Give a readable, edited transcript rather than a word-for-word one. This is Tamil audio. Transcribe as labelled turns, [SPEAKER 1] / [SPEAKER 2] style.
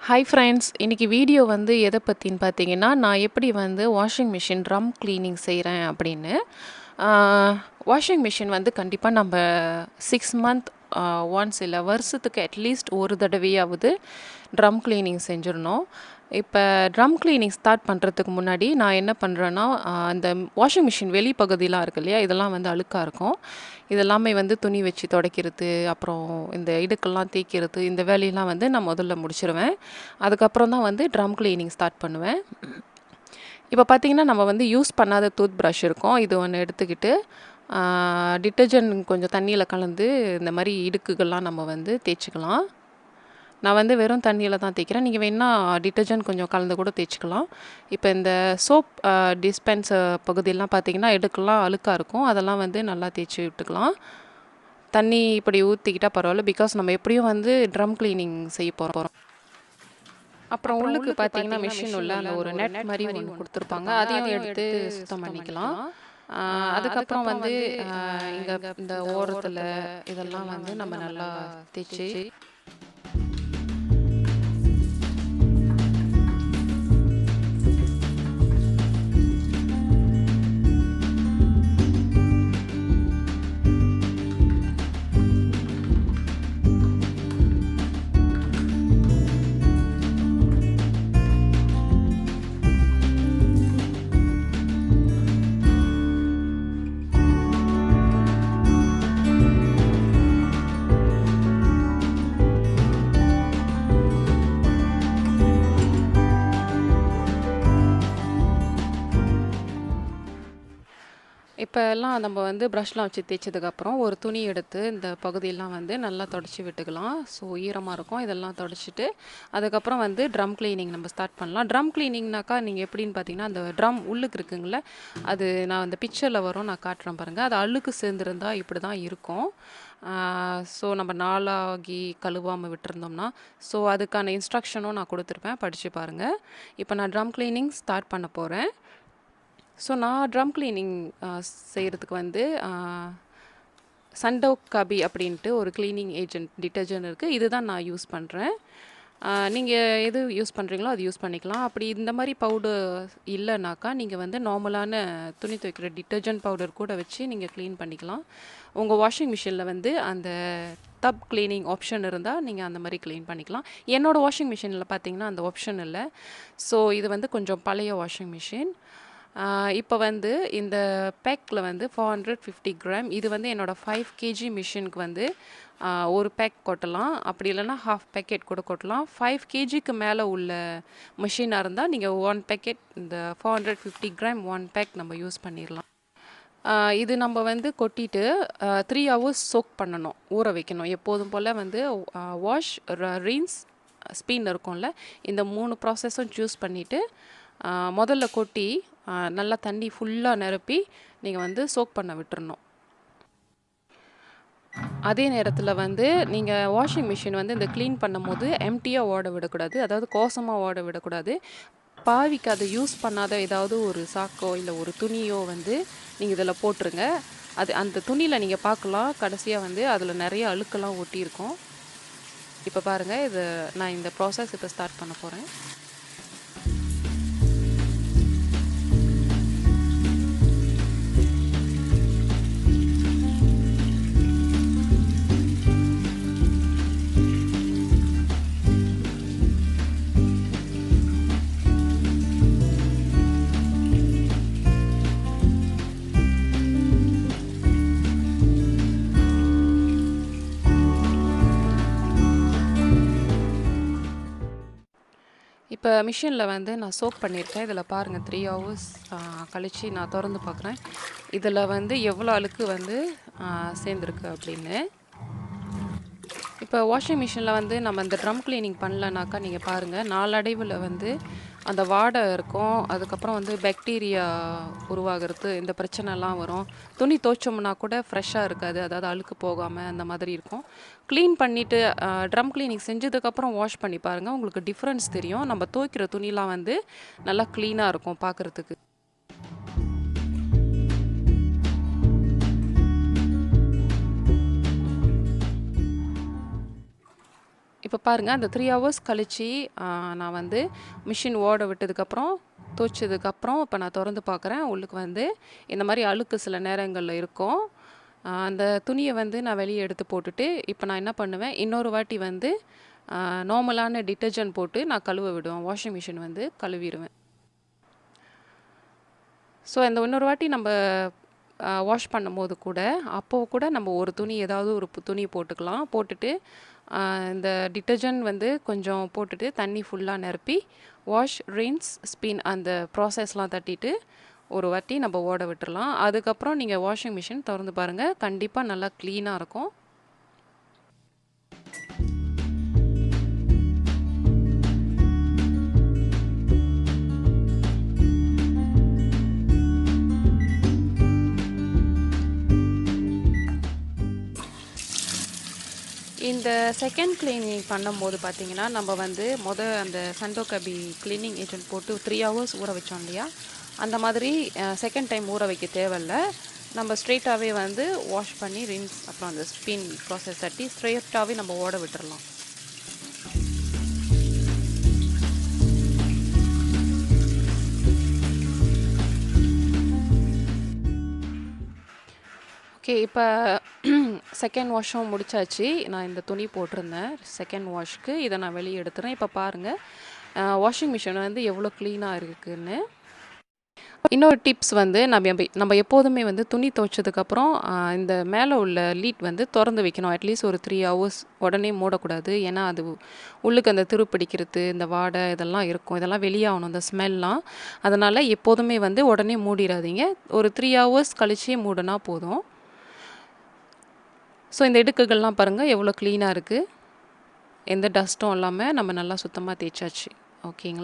[SPEAKER 1] ஹாய் ஃப்ரெண்ட்ஸ், இன்றைக்கி வீடியோ வந்து எதை பற்றின்னு பார்த்தீங்கன்னா, நான் எப்படி வந்து வாஷிங் மிஷின் ட்ரம் க்ளீனிங் செய்கிறேன் அப்படின்னு. வாஷிங் மிஷின் வந்து கண்டிப்பாக நம்ம 6 மந்த் ஒன்ஸ் இல்லை வருஷத்துக்கு அட்லீஸ்ட் ஒரு தடவையாவது ட்ரம் க்ளீனிங் செஞ்சிடணும். இப்போ ட்ரம் க்ளீனிங் ஸ்டார்ட் பண்ணுறதுக்கு முன்னாடி நான் என்ன பண்ணுறேன்னா, இந்த வாஷிங் மிஷின் வெளிப்பகுதியெலாம் இருக்கு இல்லையா, இதெல்லாம் வந்து அழுக்காக இருக்கும். இதெல்லாமே வந்து துணி வச்சு துடைக்கிறது, அப்புறம் இந்த இடுக்கெல்லாம் தேய்க்கிறது, இந்த வேலையெல்லாம் வந்து நான் முதல்ல முடிச்சிருவேன். அதுக்கப்புறம் தான் வந்து ட்ரம் க்ளீனிங் ஸ்டார்ட் பண்ணுவேன். இப்போ பார்த்திங்கன்னா, நம்ம வந்து யூஸ் பண்ணாத டூத் ப்ரஷ் இருக்கும். இது ஒன்று எடுத்துக்கிட்டு டிட்டர்ஜென்ட் கொஞ்சம் தண்ணியில் கலந்து இந்த மாதிரி இடுக்குகள்லாம் நம்ம வந்து தேய்ச்சிக்கலாம். நான் வந்து வெறும் தண்ணியில் தான் தேய்க்கிறேன். நீங்கள் வேணால் டிட்டர்ஜென்ட் கொஞ்சம் கலந்து கூட தேய்ச்சிக்கலாம். இப்போ இந்த சோப் டிஸ்பென்சர் பகுதியெல்லாம் பார்த்திங்கன்னா இடுக்கெல்லாம் அழுக்காக இருக்கும். அதெல்லாம் வந்து நல்லா தேய்ச்சி விட்டுக்கலாம். தண்ணி இப்படி ஊற்றிக்கிட்டால் பரவாயில்ல, பிகாஸ் நம்ம எப்படியும் வந்து ட்ரம் க்ளீனிங் செய்ய போகிறோம். அப்புறம் உள்ளுக்கு பார்த்தீங்கன்னா மிஷின் உள்ள அந்த ஒரு நெட் மாதிரி ஒன்று கொடுத்துருப்பாங்க. அதையும் எடுத்து சுத்தம் பண்ணிக்கலாம். அதுக்கப்புறம் வந்து இங்கே இந்த ஓரத்தில் இதெல்லாம் வந்து நம்ம நல்லா தேய்ச்சி இப்போ எல்லாம் நம்ம வந்து ப்ரஷ்லாம் வச்சு தேய்ச்சதுக்கப்புறம் ஒரு துணி எடுத்து இந்த பகுதியெல்லாம் வந்து நல்லா தொடச்சி விட்டுக்கலாம். ஸோ ஈரமாக இருக்கும். இதெல்லாம் தொடச்சிட்டு அதுக்கப்புறம் வந்து ட்ரம் க்ளீனிங் நம்ம ஸ்டார்ட் பண்ணலாம். ட்ரம் க்ளீனிங்னாக்கா நீங்கள் எப்படின்னு பார்த்தீங்கன்னா, அந்த ட்ரம் உள்ளுக்கு இருக்குங்கள, அது நான் அந்த பிக்சரில் வரும், நான் காட்டுறேன் பாருங்கள். அது அழுக்கு சேர்ந்துருந்தா இப்படி தான் இருக்கும். ஸோ நம்ம நாளாகி கழுவாமல் விட்டுருந்தோம்னா, ஸோ அதுக்கான இன்ஸ்ட்ரக்ஷனும் நான் கொடுத்துருப்பேன், படித்து பாருங்கள். இப்போ நான் ட்ரம் க்ளீனிங் ஸ்டார்ட் பண்ண போகிறேன். ஸோ நான் ட்ரம் க்ளீனிங் செய்கிறதுக்கு வந்து சண்டோக் கபி அப்படின்ட்டு ஒரு க்ளீனிங் ஏஜென்ட் டிட்டர்ஜென்ட் இருக்குது. இது தான் நான் யூஸ் பண்ணுறேன். நீங்கள் எது யூஸ் பண்ணுறீங்களோ அது யூஸ் பண்ணிக்கலாம். அப்படி இந்த மாதிரி பவுடர் இல்லைனாக்கா நீங்கள் வந்து நார்மலான துணி துவைக்கிற டிட்டர்ஜென்ட் பவுடர் கூட வச்சு நீங்கள் க்ளீன் பண்ணிக்கலாம். உங்கள் வாஷிங் மிஷினில் வந்து அந்த டப் க்ளீனிங் ஆப்ஷன் இருந்தால் நீங்கள் அந்த மாதிரி க்ளீன் பண்ணிக்கலாம். என்னோடய வாஷிங் மிஷினில் பார்த்தீங்கன்னா அந்த ஆப்ஷன் இல்லை. ஸோ இது வந்து கொஞ்சம் பழைய வாஷிங் மிஷின். இப்போ வந்து இந்த பேக்கில் வந்து 450 கிராம், இது வந்து என்னோடய 5 kg மிஷினுக்கு வந்து ஒரு பேக் கொட்டலாம். அப்படி இல்லைன்னா ஹாஃப் பேக்கெட் கூட கொட்டலாம். 5 kgக்கு மேலே உள்ள மிஷினாக இருந்தால் நீங்கள் 1 பேக்கெட் இந்த 450 கிராம் 1 பேக் நம்ம யூஸ் பண்ணிடலாம். இது நம்ம வந்து கொட்டிட்டு 3 hours சோக் பண்ணணும், ஊற வைக்கணும். எப்போதும் போல் வந்து வாஷ், ரின்ஸ், ஸ்பின் இருக்கும்ல, இந்த 3 ப்ராசஸும் சூஸ் பண்ணிவிட்டு முதல்ல கொட்டி நல்லா தண்ணி ஃபுல்லாக நிரப்பி நீங்கள் வந்து சோக் பண்ண விட்டுறணும். அதே நேரத்தில் வந்து நீங்கள் வாஷிங் மிஷின் வந்து இந்த க்ளீன் பண்ணும் போது எம்டியாக ஓட விடக்கூடாது, அதாவது கோசமாக ஓட விடக்கூடாது. பாவிக்கு அதை யூஸ் பண்ணாத ஏதாவது ஒரு சாக்கோ இல்லை ஒரு துணியோ வந்து நீங்கள் இதில் போட்டுருங்க. அது அந்த துணியில் நீங்கள் பார்க்கலாம், கடைசியாக வந்து அதில் நிறைய அழுக்கெல்லாம் ஒட்டியிருக்கும். இப்போ பாருங்கள், இது நான் இந்த ப்ராசஸ் இப்போ ஸ்டார்ட் பண்ண போகிறேன். இப்போ மிஷினில் வந்து நான் சோக் பண்ணியிருக்கேன். இதில் பாருங்கள், 3 hours கழித்து நான் திறந்து பார்க்குறேன். இதில் வந்து எவ்வளோ அழுக்கு வந்து சேர்ந்துருக்கு அப்படின்னு. இப்போ வாஷிங் மிஷினில் வந்து நம்ம இந்த ட்ரம் க்ளீனிங் பண்ணலனாக்கா நீங்கள் பாருங்கள், நாளடைவில் வந்து அந்த வாடை இருக்கும். அதுக்கப்புறம் வந்து பாக்டீரியா உருவாகிறது, இந்த பிரச்சனைலாம் வரும். துணி துவைச்சோம்னா கூட ஃப்ரெஷ்ஷாக இருக்காது, அதாவது அழுக்கு போகாமல் அந்த மாதிரி இருக்கும். க்ளீன் பண்ணிவிட்டு ட்ரம் க்ளீனிங் செஞ்சதுக்கப்புறம் வாஷ் பண்ணி பாருங்கள், உங்களுக்கு டிஃப்ரென்ஸ் தெரியும். நம்ம துவைக்கிற துணிலாம் வந்து நல்லா க்ளீனாக இருக்கும் பார்க்குறதுக்கு. இப்போ பாருங்கள், அந்த 3 ஹவர்ஸ் கழிச்சு நான் வந்து மிஷின் ஓட விட்டதுக்கப்புறம் துவைச்சதுக்கப்புறம் இப்போ நான் திறந்து பார்க்குறேன். உள்ளுக்கு வந்து இந்த மாதிரி அழுக்கு சில நேரங்களில் இருக்கும். அந்த துணியை வந்து நான் வெளியே எடுத்து போட்டுட்டு இப்போ நான் என்ன பண்ணுவேன், இன்னொரு வாட்டி வந்து நார்மலான டிட்டர்ஜென்ட் போட்டு நான் கழுவ விடுவேன். வாஷிங் மிஷின் வந்து கழுவிடுவேன். ஸோ இந்த இன்னொரு வாட்டி நம்ம வாஷ் பண்ணும்போது கூட அப்போது கூட நம்ம ஒரு துணி ஏதாவது ஒரு துணி போட்டுக்கலாம். போட்டுட்டு இந்த டிட்டர்ஜென்ட் வந்து கொஞ்சம் போட்டுட்டு தண்ணி ஃபுல்லாக நிரப்பி வாஷ், ரின்ஸ், ஸ்பின் அந்த ப்ராசஸ்லாம் தட்டிட்டு ஒரு வாட்டி நம்ம ஓட விட்டுறலாம். அதுக்கப்புறம் நீங்கள் வாஷிங் மிஷின் திறந்து பாருங்கள், கண்டிப்பாக நல்லா க்ளீனாக இருக்கும். இந்த செகண்ட் க்ளீனிங் பண்ணும்போது பார்த்தீங்கன்னா, நம்ம வந்து அந்த சண்டோகபி க்ளீனிங் ஏஜென்ட் போட்டு 3 ஹவர்ஸ் ஊற வச்சோம் இல்லையா, அந்த மாதிரி செகண்ட் டைம் ஊற வைக்க தேவையில்ல. நம்ம ஸ்ட்ரெயிட்டாகவே வந்து வாஷ் பண்ணி ரின்ஸ் அப்புறம் அந்த ஸ்பின் ப்ராசஸ் தட்டி ஸ்ட்ரெயிட்டாகவே நம்ம ஓட விட்டுறலாம். ஓகே, இப்போ செகண்ட் வாஷும் முடிச்சாச்சு. நான் இந்த துணி போட்டிருந்தேன் செகண்ட் வாஷ்க்கு. இதை நான் வெளியே எடுத்துறேன். இப்போ பாருங்கள், வாஷிங் மிஷின் வந்து எவ்வளோ க்ளீனாக இருக்குதுன்னு. இன்னொரு டிப்ஸ் வந்து நம்ம எப்போதுமே வந்து துணி துவைச்சதுக்கப்புறம் இந்த மேலே உள்ள லீட் வந்து திறந்து வைக்கணும். அட்லீஸ்ட் ஒரு 3 ஹவர்ஸ் உடனே மூடக்கூடாது. ஏன்னா அது உள்ளுக்கு அந்த பிடிக்கிறது, இந்த வாடை இதெல்லாம் இருக்கும். இதெல்லாம் வெளியாகணும், இந்த ஸ்மெல்லாம். அதனால் எப்போதுமே வந்து உடனே மூடிடாதீங்க. ஒரு 3 ஹவர்ஸ் கழிச்சே மூடினா போதும். ஸோ இந்த இடுக்குகள்லாம் பாருங்கள் எவ்வளோ க்ளீனாக இருக்குது. எந்த டஸ்ட்டும் இல்லாமல் நம்ம நல்லா சுத்தமாக தேய்ச்சாச்சு. ஓகேங்களா?